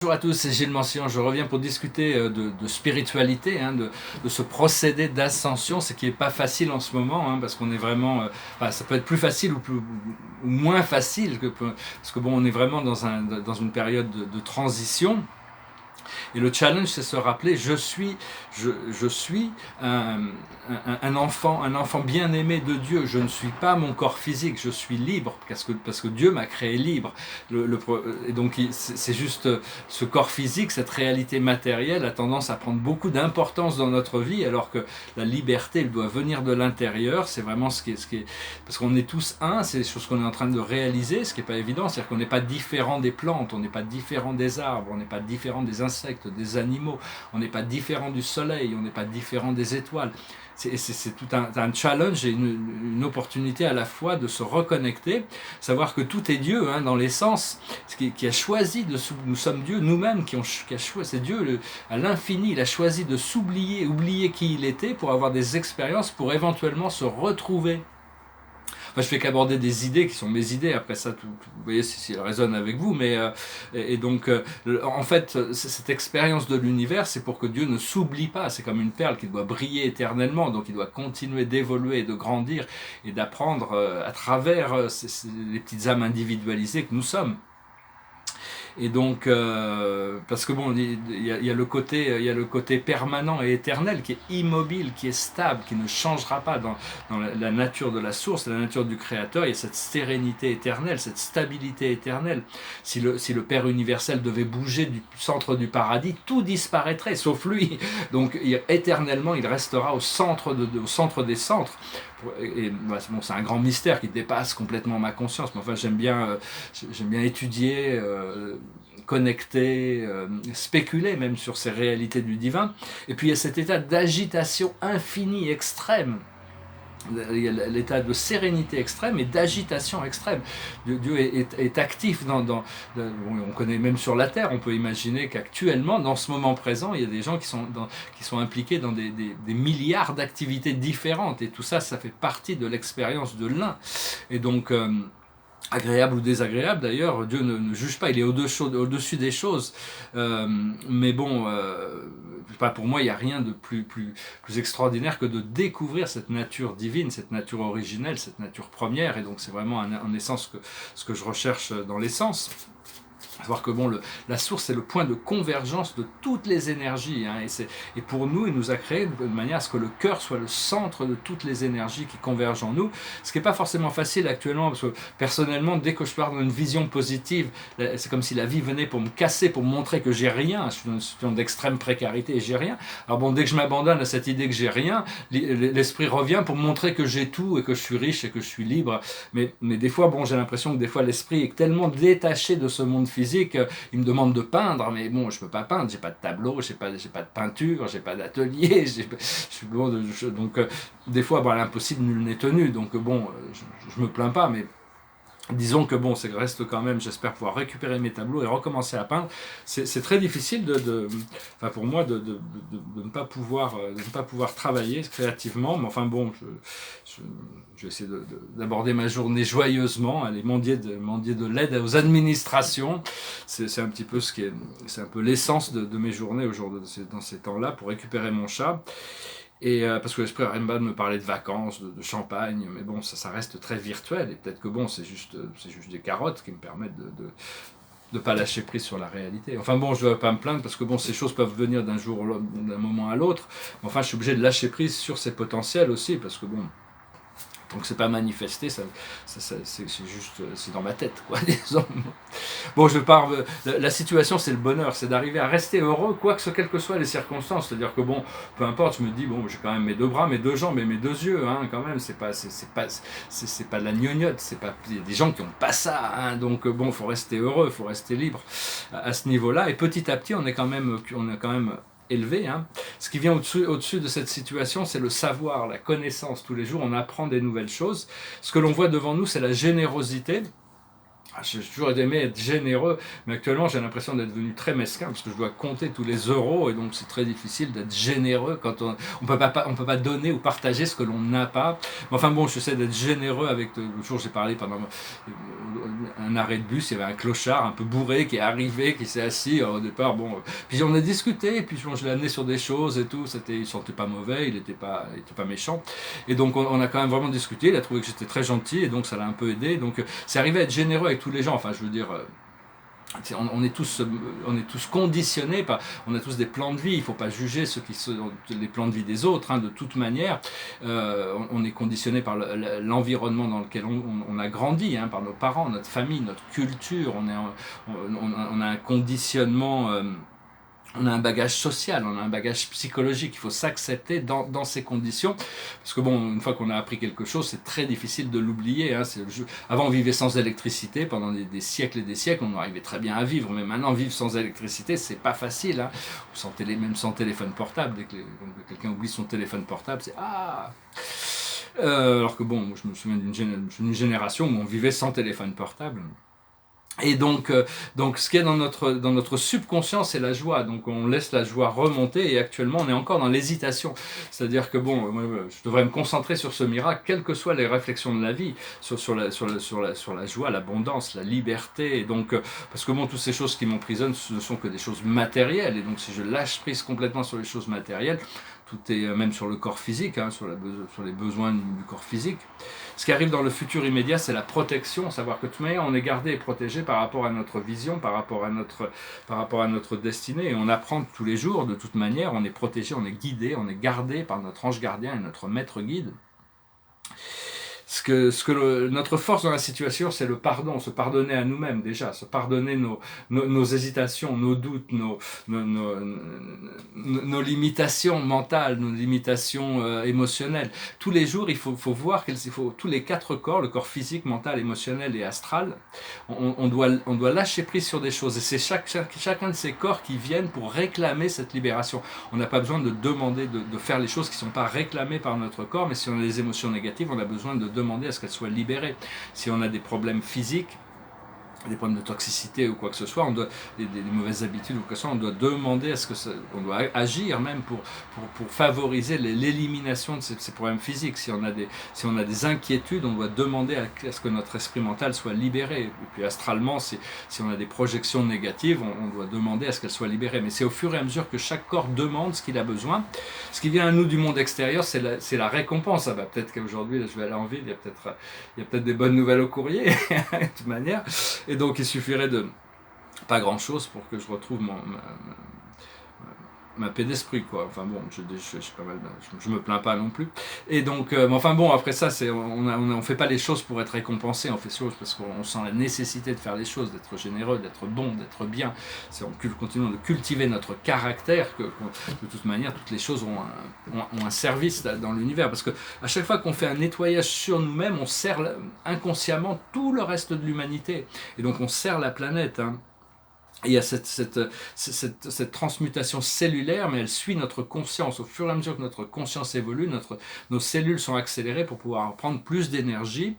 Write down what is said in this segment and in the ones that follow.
Bonjour à tous, c'est Gilles Mancian. Je reviens pour discuter de spiritualité, de ce procédé d'ascension, ce qui n'est pas facile en ce moment, parce qu'on est vraiment, ça peut être plus facile ou moins facile, parce que bon, on est vraiment dans une période de transition. Et le challenge, c'est se rappeler, je suis un enfant bien aimé de Dieu. Je ne suis pas mon corps physique, je suis libre, parce que Dieu m'a créé libre. Et donc, c'est juste ce corps physique, cette réalité matérielle a tendance à prendre beaucoup d'importance dans notre vie, alors que la liberté, elle doit venir de l'intérieur. C'est vraiment ce qui est, parce qu'on est tous un, c'est ce qu'on est en train de réaliser, ce qui n'est pas évident, c'est-à-dire qu'on n'est pas différent des plantes, on n'est pas différent des arbres, on n'est pas différent des insectes, des animaux, on n'est pas différent du soleil, on n'est pas différent des étoiles. C'est tout un challenge et une opportunité à la fois de se reconnecter, savoir que tout est Dieu, dans l'essence, qui a choisi nous sommes Dieu nous-mêmes, c'est Dieu à l'infini, il a choisi de oublier qui il était pour avoir des expériences, pour éventuellement se retrouver. Enfin, je fais qu'aborder des idées qui sont mes idées. Après ça, vous voyez si elles résonnent avec vous. En fait, cette expérience de l'univers, c'est pour que Dieu ne s'oublie pas. C'est comme une perle qui doit briller éternellement. Donc, il doit continuer d'évoluer, de grandir et d'apprendre à travers les petites âmes individualisées que nous sommes. Et donc, parce que bon, il y a le côté permanent et éternel qui est immobile, qui est stable, qui ne changera pas dans la nature de la source, la nature du Créateur. Il y a cette sérénité éternelle, cette stabilité éternelle. Si le Père universel devait bouger du centre du paradis, tout disparaîtrait, sauf lui. Donc, éternellement, il restera au centre des centres. Et bon, c'est un grand mystère qui dépasse complètement ma conscience, mais enfin j'aime bien étudier, connecter, spéculer même sur ces réalités du divin. Et puis il y a cet état d'agitation infinie, extrême. Il y a l'état de sérénité extrême et d'agitation extrême. Dieu est actif on connaît même sur la Terre, on peut imaginer qu'actuellement, dans ce moment présent, il y a des gens qui sont impliqués dans des milliards d'activités différentes, et tout ça, ça fait partie de l'expérience de l'un. Et donc, agréable ou désagréable d'ailleurs, Dieu ne juge pas, il est au-dessus des choses. Mais bon, pour moi, il n'y a rien de plus extraordinaire que de découvrir cette nature divine, cette nature originelle, cette nature première. Et donc c'est vraiment en essence ce que je recherche dans l'essence. Savoir que bon, la source, c'est le point de convergence de toutes les énergies. Et pour nous, il nous a créé de manière à ce que le cœur soit le centre de toutes les énergies qui convergent en nous. Ce qui n'est pas forcément facile actuellement, parce que personnellement, dès que je pars dans une vision positive, c'est comme si la vie venait pour me casser, pour me montrer que j'ai rien. Je suis dans une situation d'extrême précarité et j'ai rien. Alors bon, dès que je m'abandonne à cette idée que j'ai rien, l'esprit revient pour me montrer que j'ai tout et que je suis riche et que je suis libre. Mais des fois, bon, j'ai l'impression que des fois, l'esprit est tellement détaché de ce monde physique. Il me demande de peindre, mais bon, je peux pas peindre, j'ai pas de tableau, j'ai pas de peinture, j'ai pas d'atelier, donc des fois, bon, l'impossible nul n'est tenu, donc bon, je me plains pas, mais disons que bon, ça reste quand même, j'espère pouvoir récupérer mes tableaux et recommencer à peindre. C'est très difficile pour moi de ne pas pouvoir travailler créativement, mais enfin bon, je vais essayer d'aborder ma journée joyeusement, aller mendier de l'aide aux administrations. C'est un petit peu c'est un peu l'essence de mes journées dans ces temps-là, pour récupérer mon chat. Et parce que l'esprit n'arrête pas de me parler de vacances, de champagne, mais bon, ça reste très virtuel, et peut-être que bon, c'est juste des carottes qui me permettent de ne pas lâcher prise sur la réalité. Enfin bon, je ne dois pas me plaindre, parce que bon, ces choses peuvent venir d'un moment à l'autre, mais enfin, je suis obligé de lâcher prise sur ces potentiels aussi, parce que bon, donc c'est pas manifesté, c'est juste, c'est dans ma tête, quoi, disons. Bon, la situation, c'est le bonheur, c'est d'arriver à rester heureux, quelles que soient les circonstances. C'est-à-dire que bon, peu importe, je me dis, bon, j'ai quand même mes deux bras, mes deux jambes et mes deux yeux, quand même, c'est pas de la gnognotte, il y a des gens qui n'ont pas ça, donc bon, faut rester heureux, faut rester libre à ce niveau-là, et petit à petit, on est quand même élevé. Ce qui vient au-dessus de cette situation, c'est le savoir, la connaissance. Tous les jours, on apprend des nouvelles choses. Ce que l'on voit devant nous, c'est la générosité. J'ai toujours aimé être généreux, mais actuellement j'ai l'impression d'être devenu très mesquin parce que je dois compter tous les euros et donc c'est très difficile d'être généreux quand on peut pas donner ou partager ce que l'on n'a pas. Mais enfin bon, j'essaie d'être généreux avec. L'autre jour j'ai parlé pendant un arrêt de bus, il y avait un clochard un peu bourré qui est arrivé, qui s'est assis au départ. Bon, puis on a discuté, et puis bon, je l'ai amené sur des choses et tout. Il sentait pas mauvais, il était pas méchant, et donc on a quand même vraiment discuté. Il a trouvé que j'étais très gentil et donc ça l'a un peu aidé. Donc c'est arrivé à être généreux avec tous les gens. Enfin, je veux dire, on est tous conditionnés par, on a tous des plans de vie. Il ne faut pas juger les plans de vie des autres. De toute manière, on est conditionné par l'environnement dans lequel on a grandi, par nos parents, notre famille, notre culture. On a un conditionnement. On a un bagage social, on a un bagage psychologique, il faut s'accepter dans ces conditions, parce que bon, une fois qu'on a appris quelque chose, c'est très difficile de l'oublier. Avant, on vivait sans électricité pendant des siècles et des siècles, on arrivait très bien à vivre, mais maintenant, vivre sans électricité, c'est pas facile, même sans téléphone portable. Dès que quelqu'un oublie son téléphone portable, c'est ah. Alors que bon, je me souviens d'une génération où on vivait sans téléphone portable. Et donc ce qu'il y a dans notre subconscient, c'est la joie. Donc on laisse la joie remonter, et actuellement on est encore dans l'hésitation. C'est-à-dire que bon, moi, je devrais me concentrer sur ce miracle, quelles que soient les réflexions de la vie, sur la joie, l'abondance, la liberté. Et donc parce que bon, toutes ces choses qui m'emprisonnent, ce ne sont que des choses matérielles. Et donc si je lâche prise complètement sur les choses matérielles, tout est même sur le corps physique, sur les besoins du corps physique. Ce qui arrive dans le futur immédiat, c'est la protection, savoir que de toute manière, on est gardé et protégé par rapport à notre vision, par rapport à notre destinée, et on apprend tous les jours, de toute manière, on est protégé, on est guidé, on est gardé par notre ange gardien et notre maître guide. Notre force dans la situation, c'est le pardon, se pardonner à nous-mêmes déjà, se pardonner nos hésitations, nos doutes, nos limitations mentales, nos limitations émotionnelles. Tous les jours, il faut voir tous les 4 corps, le corps physique, mental, émotionnel et astral, on doit lâcher prise sur des choses. Et c'est chacun de ces corps qui viennent pour réclamer cette libération. On n'a pas besoin de demander de faire les choses qui ne sont pas réclamées par notre corps, mais si on a des émotions négatives, on a besoin de demander à ce qu'elles soient libérées. Si on a des problèmes physiques, des problèmes de toxicité ou quoi que ce soit, des mauvaises habitudes ou quoi que ce soit, on doit demander on doit agir même pour favoriser l'élimination de ces problèmes physiques. Si on a des inquiétudes, on doit demander à ce que notre esprit mental soit libéré. Et puis astralement, si on a des projections négatives, on doit demander à ce qu'elles soient libérées. Mais c'est au fur et à mesure que chaque corps demande ce qu'il a besoin. Ce qui vient à nous du monde extérieur, c'est la récompense. Peut-être qu'aujourd'hui, je vais aller en ville, il y a peut-être des bonnes nouvelles au courrier, de toute manière. Et donc il suffirait de pas grand chose pour que je retrouve ma paix d'esprit, quoi. Enfin bon, je me plains pas non plus. Et donc, enfin bon, après ça, on fait pas les choses pour être récompensé, on fait les choses parce qu'on sent la nécessité de faire les choses, d'être généreux, d'être bon, d'être bien. On continue de cultiver notre caractère, de toute manière, toutes les choses ont un service dans l'univers. Parce que à chaque fois qu'on fait un nettoyage sur nous-mêmes, on sert inconsciemment tout le reste de l'humanité. Et donc on sert la planète, Il y a cette transmutation cellulaire, mais elle suit notre conscience. Au fur et à mesure que notre conscience évolue, nos cellules sont accélérées pour pouvoir prendre plus d'énergie.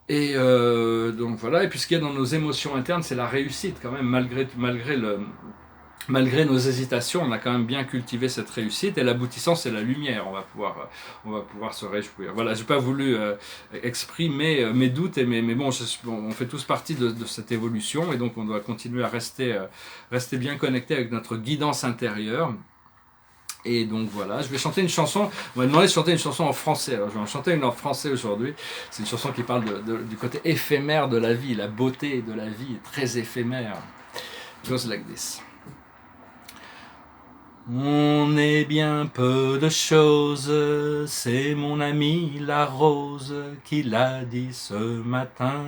Et donc voilà. Et puis ce qu'il y a dans nos émotions internes, c'est la réussite quand même, malgré nos hésitations, on a quand même bien cultivé cette réussite, et l'aboutissant, c'est la lumière. On va pouvoir se réjouir. Voilà, j'ai pas voulu exprimer mes doutes, mais bon, on fait tous partie de cette évolution, et donc on doit continuer à rester bien connecté avec notre guidance intérieure. Et donc voilà, je vais chanter une chanson. On m'a demandé de chanter une chanson en français. Alors je vais en chanter une en français aujourd'hui. C'est une chanson qui parle du côté éphémère de la vie. La beauté de la vie est très éphémère. It goes like this. On est bien peu de choses, c'est mon ami la rose qui l'a dit ce matin.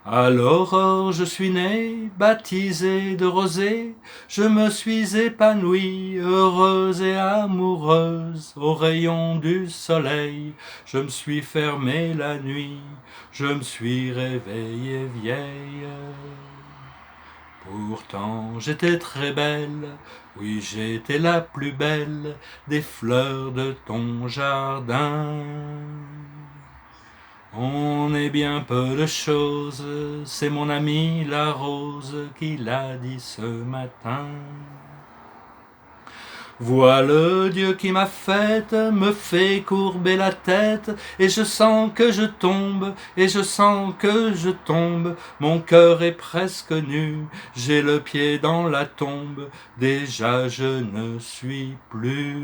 À l'aurore je suis né, baptisé de rosée, je me suis épanouie, heureuse et amoureuse, au rayon du soleil, je me suis fermé la nuit, je me suis réveillée vieille. Pourtant j'étais très belle, oui j'étais la plus belle des fleurs de ton jardin. On est bien peu de choses, c'est mon ami la rose qui l'a dit ce matin. Vois le Dieu qui m'a faite, me fait courber la tête, et je sens que je tombe, et je sens que je tombe, mon cœur est presque nu, j'ai le pied dans la tombe, déjà je ne suis plus.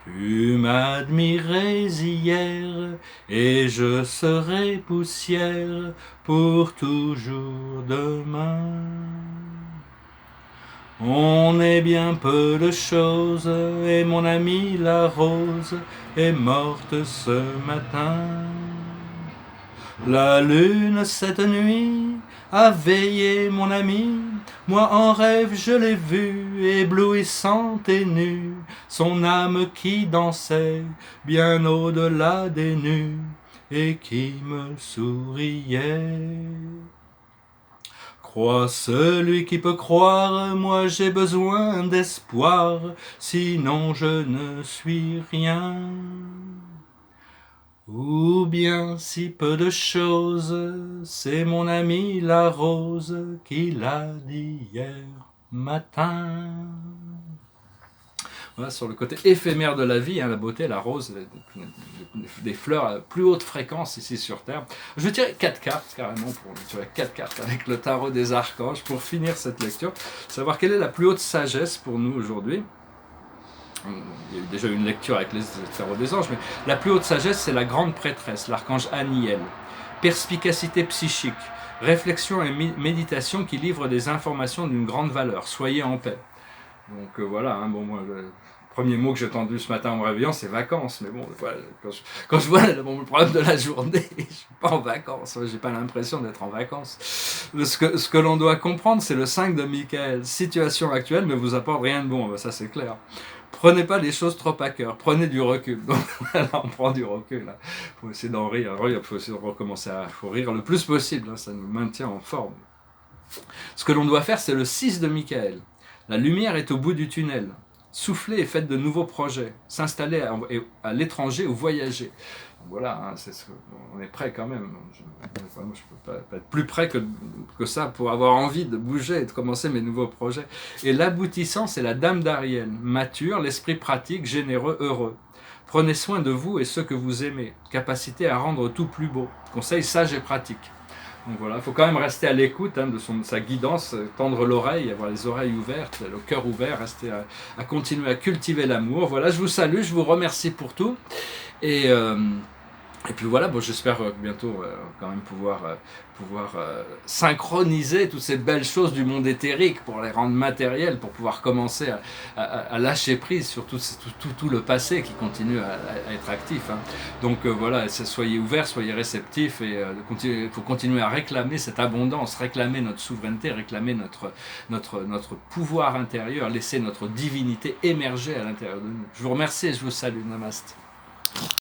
Tu m'admirais hier, et je serai poussière pour toujours demain. On est bien peu de choses, et mon amie la rose est morte ce matin. La lune cette nuit a veillé mon ami, moi en rêve je l'ai vue, éblouissante et nue, son âme qui dansait bien au-delà des nues, et qui me souriait. Crois celui qui peut croire, moi j'ai besoin d'espoir, sinon je ne suis rien. Ou bien si peu de choses, c'est mon ami la rose qui l'a dit hier matin. Voilà, sur le côté éphémère de la vie, hein, la beauté, la rose, des fleurs à plus haute fréquence ici sur Terre. Je vais tirer 4 cartes carrément, pour tirer 4 cartes avec le tarot des archanges pour finir cette lecture, savoir quelle est la plus haute sagesse pour nous aujourd'hui. Il y a eu déjà une lecture avec les tarots des anges, mais la plus haute sagesse, c'est la grande prêtresse, l'archange Aniel. Perspicacité psychique, réflexion et méditation qui livrent des informations d'une grande valeur. Soyez en paix. Donc voilà, hein, bon, moi, le premier mot que j'ai entendu ce matin en me réveillant, c'est vacances. Mais bon, voilà, quand je vois le problème de la journée, je suis pas en vacances. J'ai pas l'impression d'être en vacances. Ce que l'on doit comprendre, c'est le 5 de Michael. Situation actuelle ne vous apporte rien de bon, ça c'est clair. Prenez pas les choses trop à cœur, prenez du recul. Donc voilà, on prend du recul. Il faut essayer d'en rire. Il faut essayer de recommencer faut rire le plus possible. Hein, ça nous maintient en forme. Ce que l'on doit faire, c'est le 6 de Michael. La lumière est au bout du tunnel. Soufflez et faites de nouveaux projets. S'installer à l'étranger ou voyager. Voilà, hein, on est prêt quand même. Je ne peux pas être plus prêt que ça pour avoir envie de bouger et de commencer mes nouveaux projets. Et l'aboutissant, c'est la dame d'Ariel. Mature, l'esprit pratique, généreux, heureux. Prenez soin de vous et ceux que vous aimez. Capacité à rendre tout plus beau. Conseil sage et pratique. Donc voilà, il faut quand même rester à l'écoute, hein, de sa guidance, tendre l'oreille, avoir les oreilles ouvertes, le cœur ouvert, rester à continuer à cultiver l'amour. Voilà, je vous salue, je vous remercie pour tout. Et puis voilà, bon, j'espère bientôt quand même pouvoir synchroniser toutes ces belles choses du monde éthérique pour les rendre matérielles, pour pouvoir commencer à lâcher prise sur tout le passé qui continue à être actif. Hein. Donc voilà, soyez ouverts, soyez réceptifs, et il faut continuer à réclamer cette abondance, réclamer notre souveraineté, réclamer notre pouvoir intérieur, laisser notre divinité émerger à l'intérieur de nous. Je vous remercie et je vous salue. Namaste.